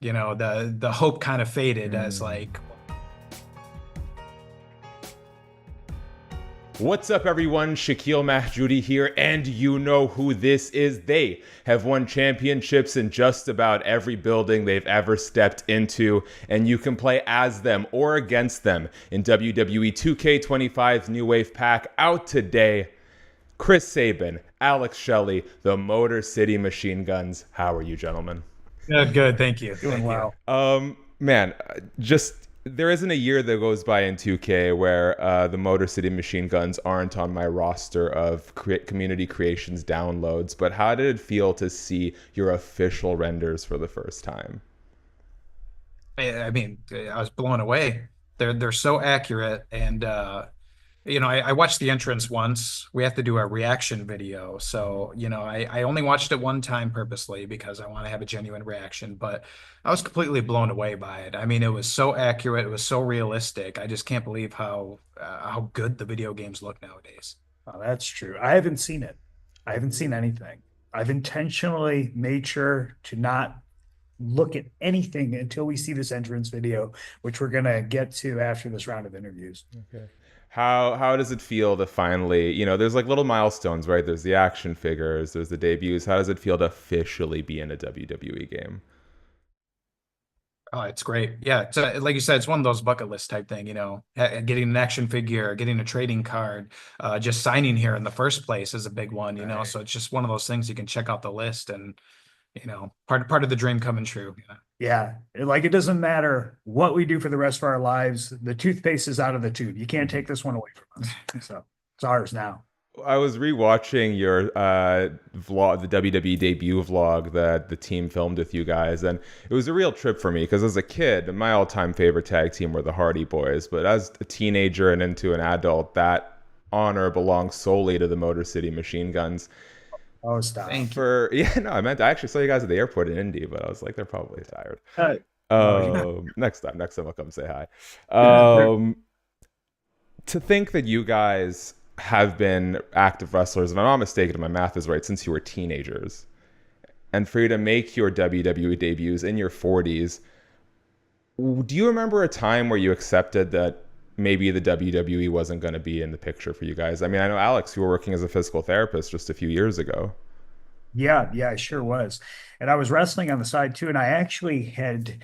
the hope kind of faded as Mm. like, What's up, everyone? Shaquille Mahjoudi here, and you know who this is. They have won championships in just about every building they've ever stepped into, and you can play as them or against them in WWE 2K25's New Wave Pack out today. Chris Sabin, Alex Shelley, the Motor City Machine Guns. How are you, gentlemen? good, thank you. Doing Thank you. well. Man, just there isn't a year that goes by in 2K where the Motor City Machine Guns aren't on my roster of community creations downloads. But how did it feel to see your official renders for the first time? I mean, I was blown away. They're so accurate, and I watched the entrance once. We have to do a reaction video. So, I only watched it one time purposely because I want to have a genuine reaction, but I was completely blown away by it. I mean, it was so accurate. It was so realistic. I just can't believe how good the video games look nowadays. Oh, that's true. I haven't seen it. I haven't seen anything. I've intentionally made sure to not look at anything until we see this entrance video, which we're gonna get to after this round of interviews. Okay. How does it feel to finally, there's like little milestones, right? There's the action figures, there's the debuts. How does it feel to officially be in a WWE game? Oh, it's great. Yeah, it's like you said, it's one of those bucket list type thing, getting an action figure, getting a trading card, just signing here in the first place is a big one, Right. So it's just one of those things you can check out the list and, part of the dream coming true. Yeah. Like it doesn't matter what we do for the rest of our lives. The toothpaste is out of the tube. You can't take this one away from us. So it's ours now. I was rewatching your vlog, the WWE debut vlog that the team filmed with you guys, and it was a real trip for me because as a kid, my all-time favorite tag team were the Hardy Boys, but as a teenager and into an adult, that honor belongs solely to the Motor City Machine Guns. Oh, stop. Thank you. Yeah, no, I actually saw you guys at the airport in Indy, but I was like, they're probably tired. Uh, oh, yeah. Next time I'll come say hi. Yeah. Um, to think that you guys have been active wrestlers, if I'm not mistaken, if my math is right, since you were teenagers, and for you to make your WWE debuts in your 40s, do you remember a time where you accepted that maybe the WWE wasn't going to be in the picture for you guys? I mean, I know Alex, you were working as a physical therapist just a few years ago. Yeah, I sure was. And I was wrestling on the side too. And I actually had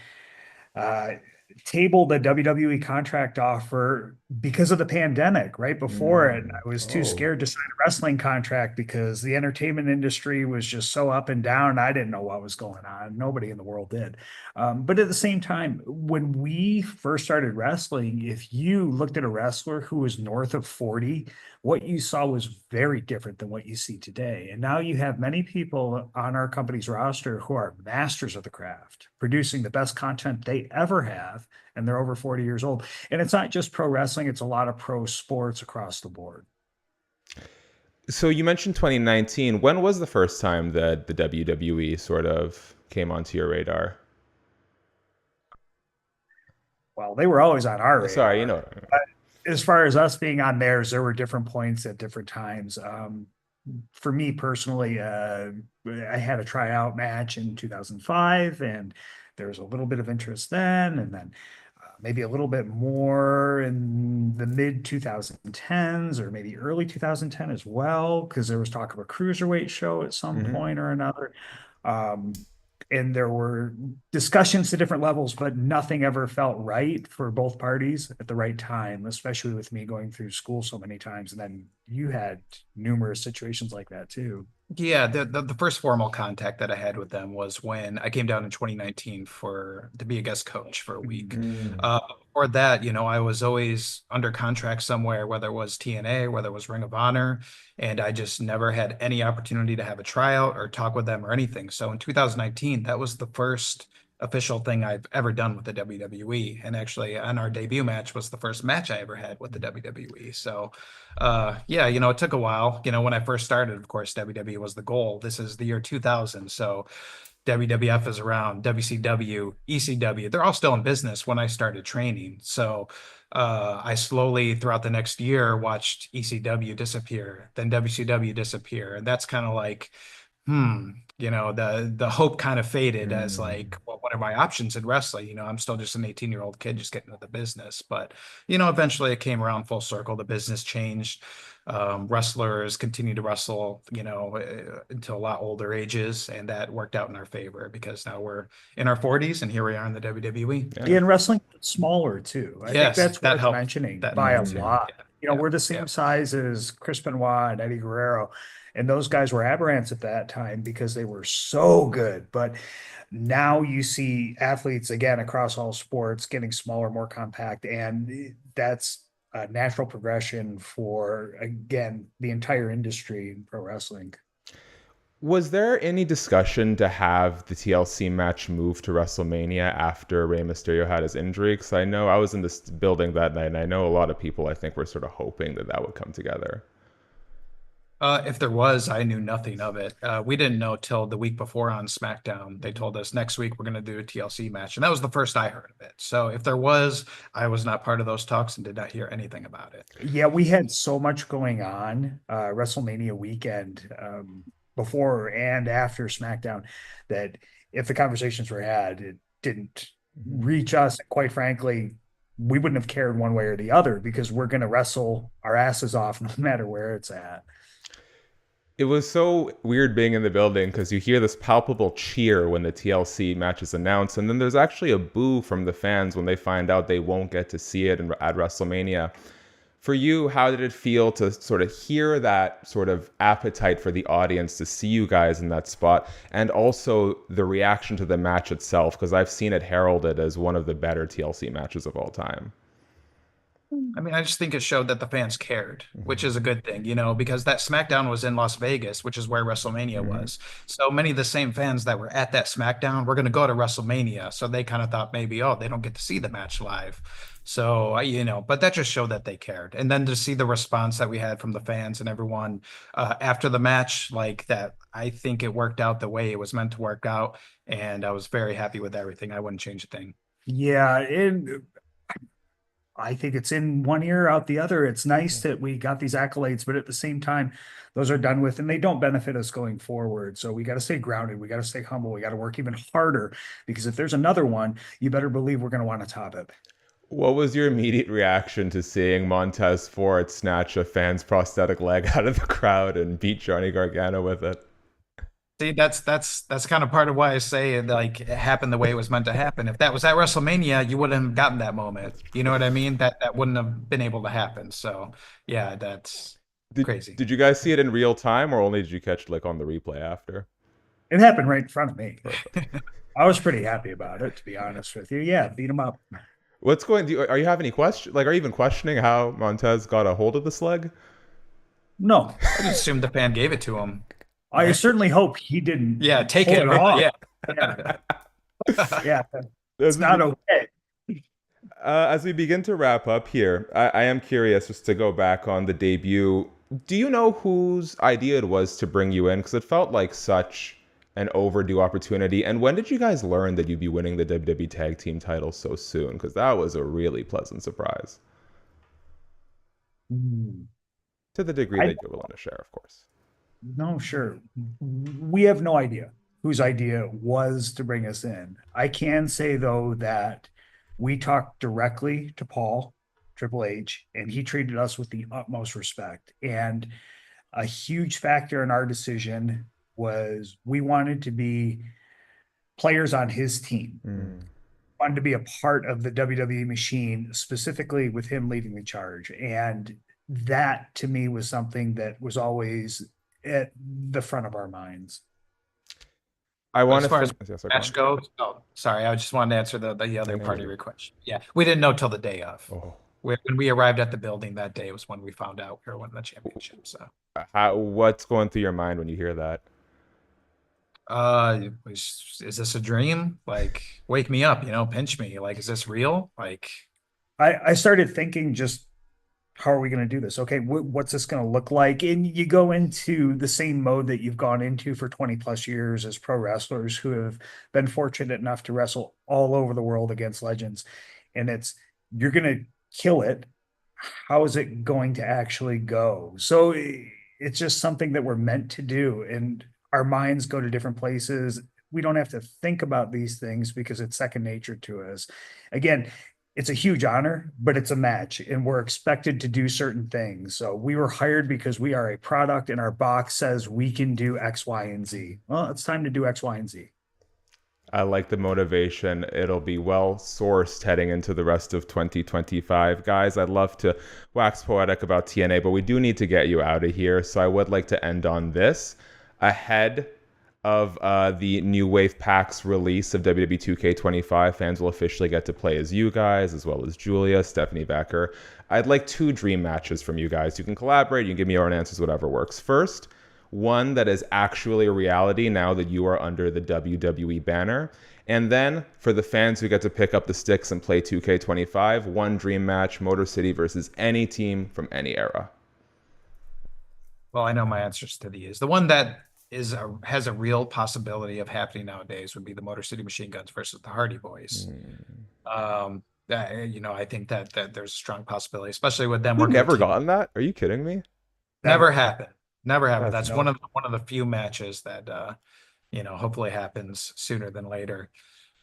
uh, tabled a WWE contract offer because of the pandemic right before it. And Mm. I was too Oh. scared to sign a wrestling contract because the entertainment industry was just so up and down. I didn't know what was going on. Nobody in the world did. But at the same time, when we first started wrestling, if you looked at a wrestler who was north of 40, what you saw was very different than what you see today. And now you have many people on our company's roster who are masters of the craft, producing the best content they ever have, and they're over 40 years old. And it's not just pro wrestling, it's a lot of pro sports across the board. So you mentioned 2019. When was the first time that the WWE sort of came onto your radar? Well, they were always on our Sorry, you radar. know. As far as us being on theirs, there were different points at different times. For me personally, I had a tryout match in 2005, and there was a little bit of interest then, and then maybe a little bit more in the mid 2010s or maybe early 2010 as well, because there was talk of a cruiserweight show at some Mhm. point or another. Um, and there were discussions to different levels, but nothing ever felt right for both parties at the right time, especially with me going through school so many times. And then you had numerous situations like that too. Yeah, the first formal contact that I had with them was when I came down in 2019 to be a guest coach for a week. Mm. Before that, I was always under contract somewhere, whether it was TNA, whether it was Ring of Honor, and I just never had any opportunity to have a tryout or talk with them or anything. So in 2019, that was the first official thing I've ever done with the WWE. And actually, on our debut match was the first match I ever had with the WWE. So yeah, it took a while. When I first started, of course, WWE was the goal. This is the year 2000. So WWF is around, WCW, ECW, they're all still in business when I started training. So I slowly, throughout the next year, watched ECW disappear, then WCW disappear. And that's kind of like The hope kind of faded as Mm. like, well, what are my options in wrestling? I'm still just an 18-year-old kid just getting into the business. But, eventually it came around full circle. The business changed. Wrestlers continued to wrestle, until a lot older ages, and that worked out in our favor because now we're in our 40s and here we are in the WWE. Yeah. In wrestling, it's smaller too. I think Yes, that's that worth helped. mentioning That by a helped too. Mm. lot. Yeah, yeah, We're the yeah. same size as Chris Benoit and Eddie Guerrero, and those guys were aberrants at that time because they were so good. But now you see athletes again across all sports getting smaller, more compact, and that's a natural progression for again the entire industry in pro wrestling. Was there any discussion to have the TLC match move to WrestleMania after Rey Mysterio had his injury? Because I know I was in this building that night, and I know a lot of people I think were sort of hoping that that would come together. If there was, I knew nothing of it. We didn't know till the week before on SmackDown. They told us next week we're going to do a TLC match, and that was the first I heard of it. So if there was, I was not part of those talks and did not hear anything about it. Yeah, we had so much going on WrestleMania weekend before and after SmackDown that if the conversations were had, it didn't reach us. Quite frankly, we wouldn't have cared one way or the other because we're going to wrestle our asses off no matter where it's at. It was so weird being in the building because you hear this palpable cheer when the TLC match is announced, and then there's actually a boo from the fans when they find out they won't get to see it at WrestleMania. For you, how did it feel to sort of hear that sort of appetite for the audience to see you guys in that spot, and also the reaction to the match itself? Because I've seen it heralded as one of the better TLC matches of all time. I mean, I just think it showed that the fans cared, which Mhm. is a good thing, because that SmackDown was in Las Vegas, which is where WrestleMania Mhm. was. So many of the same fans that were at that SmackDown were going to go to WrestleMania. So they kind of thought maybe, oh, they don't get to see the match live. So, but that just showed that they cared. And then to see the response that we had from the fans and everyone after the match, like that, I think it worked out the way it was meant to work out. And I was very happy with everything. I wouldn't change a thing. Yeah, and I think it's in one ear, out the other. It's nice that we got these accolades, but at the same time, those are done with and they don't benefit us going forward. So we got to stay grounded. We got to stay humble. We got to work even harder because if there's another one, you better believe we're going to want to top it. What was your immediate reaction to seeing Montez Ford snatch a fan's prosthetic leg out of the crowd and beat Johnny Gargano with it? See, that's kind of part of why I say it like it happened the way it was meant to happen. If that was at WrestleMania, you wouldn't have gotten that moment. That's You know what I crazy. mean? That wouldn't have been able to happen. So yeah, that's Did crazy. did you guys see it in real time, or only did you catch like on the replay after? It happened right in front of me. Perfect. I was pretty happy about it, to be honest with you. Yeah, beat him up. What's going? Are you have any question? Like, are you even questioning how Montez got a hold of this leg? No, I just assumed the fan gave it to him, I right? certainly hope he didn't Yeah, take pull it. it Right? off. Yeah. Yeah, yeah, As it's we not okay. as we begin to wrap up here, I am curious just to go back on the debut. Do you know whose idea it was to bring you in? Because it felt like such an overdue opportunity. And when did you guys learn that you'd be winning the WWE Tag Team title so soon? Because that was a really pleasant surprise, Hmm. to the degree I that you're willing to share, of course. no, sure. We have no idea whose idea it was to bring us in. I can say though that we talked directly to Paul, Triple H, and he treated us with the utmost respect. And a huge factor in our decision was we wanted to be players on his team, Mm. wanted to be a part of the WWE machine, specifically with him leading the charge. And that to me was something that was always at the front of our minds. I But want as to far finish. as Yes, sorry, go match on. goes, oh, sorry, I just wanted to answer the No, other no, part of you're your good. question. Yeah, we didn't know till the day of. Oh, When we arrived at the building that day was when we found out we were winning the championship. So, what's going through your mind when you hear that? is this a dream? Like, wake me up, pinch me. Like, is this real? Like, I started thinking just how are we going to do this? Okay, what's this going to look like? And you go into the same mode that you've gone into for 20 plus years as pro wrestlers who have been fortunate enough to wrestle all over the world against legends. And it's, you're going to kill it. How is it going to actually go? So it's just something that we're meant to do. And our minds go to different places. We don't have to think about these things because it's second nature to us. Again, it's a huge honor, but it's a match and we're expected to do certain things. So we were hired because we are a product and our box says we can do X, Y, and Z. Well, it's time to do X, Y, and Z. I like the motivation. It'll be well sourced heading into the rest of 2025. Guys, I'd love to wax poetic about TNA, but we do need to get you out of here. So I would like to end on this. Ahead of the New Wave Packs release of WWE 2K25, fans will officially get to play as you guys, as well as Giulia, Stephanie Vaquer. I'd like 2 dream matches from you guys. You can collaborate, you can give me your own answers, whatever works. First, one that is actually a reality now that you are under the WWE banner. And then for the fans who get to pick up the sticks and play 2K25, one dream match, Motor City versus any team from any era. Well, I know my answers to these. The one that has a real possibility of happening nowadays would be the Motor City Machine Guns versus the Hardy Boys. I think that there's a strong possibility, especially with them. We've never gotten that. Are you kidding me? Never happened. Never happened. That's That's one of the few matches that hopefully happens sooner than later.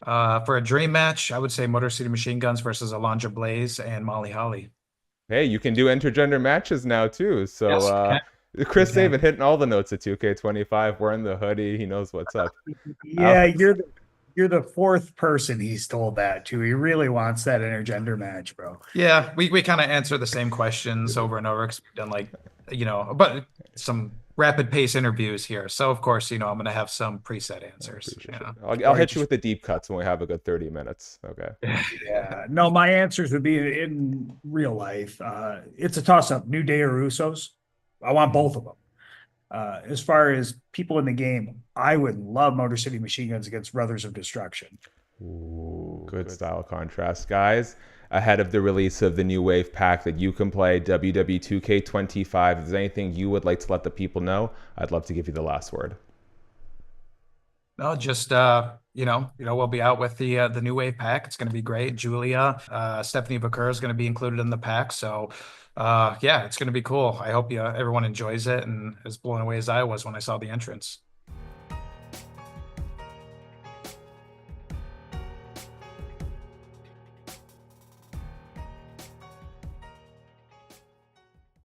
For a dream match, I would say Motor City Machine Guns versus Alundra Blaze and Molly Holly. Hey, you can do intergender matches now too. So Yes, Chris Sabin hitting all the notes at 2K25, wearing the hoodie. He knows what's up. Yeah, you're the 4th person he's told that to. He really wants that intergender match, bro. Yeah, we kind of answer the same questions over and over because we've done but some rapid pace interviews here. So of course, I'm going to have some preset answers. I'll hit you with the deep cuts when we have a good 30 minutes. Okay. Yeah. No, my answers would be in real life. It's a toss up. New Day or Usos. I want both of them. As far as people in the game, I would love Motor City Machine Guns against Brothers of Destruction. Ooh, good style contrast, guys. Ahead of the release of the New Wave Pack that you can play, WWE 2K25, if there's anything you would like to let the people know, I'd love to give you the last word. No, just we'll be out with the New Wave Pack. It's going to be great. Giulia, Stephanie Vaquer is going to be included in the pack. So it's going to be cool. I hope everyone enjoys it and as blown away as I was when I saw the entrance.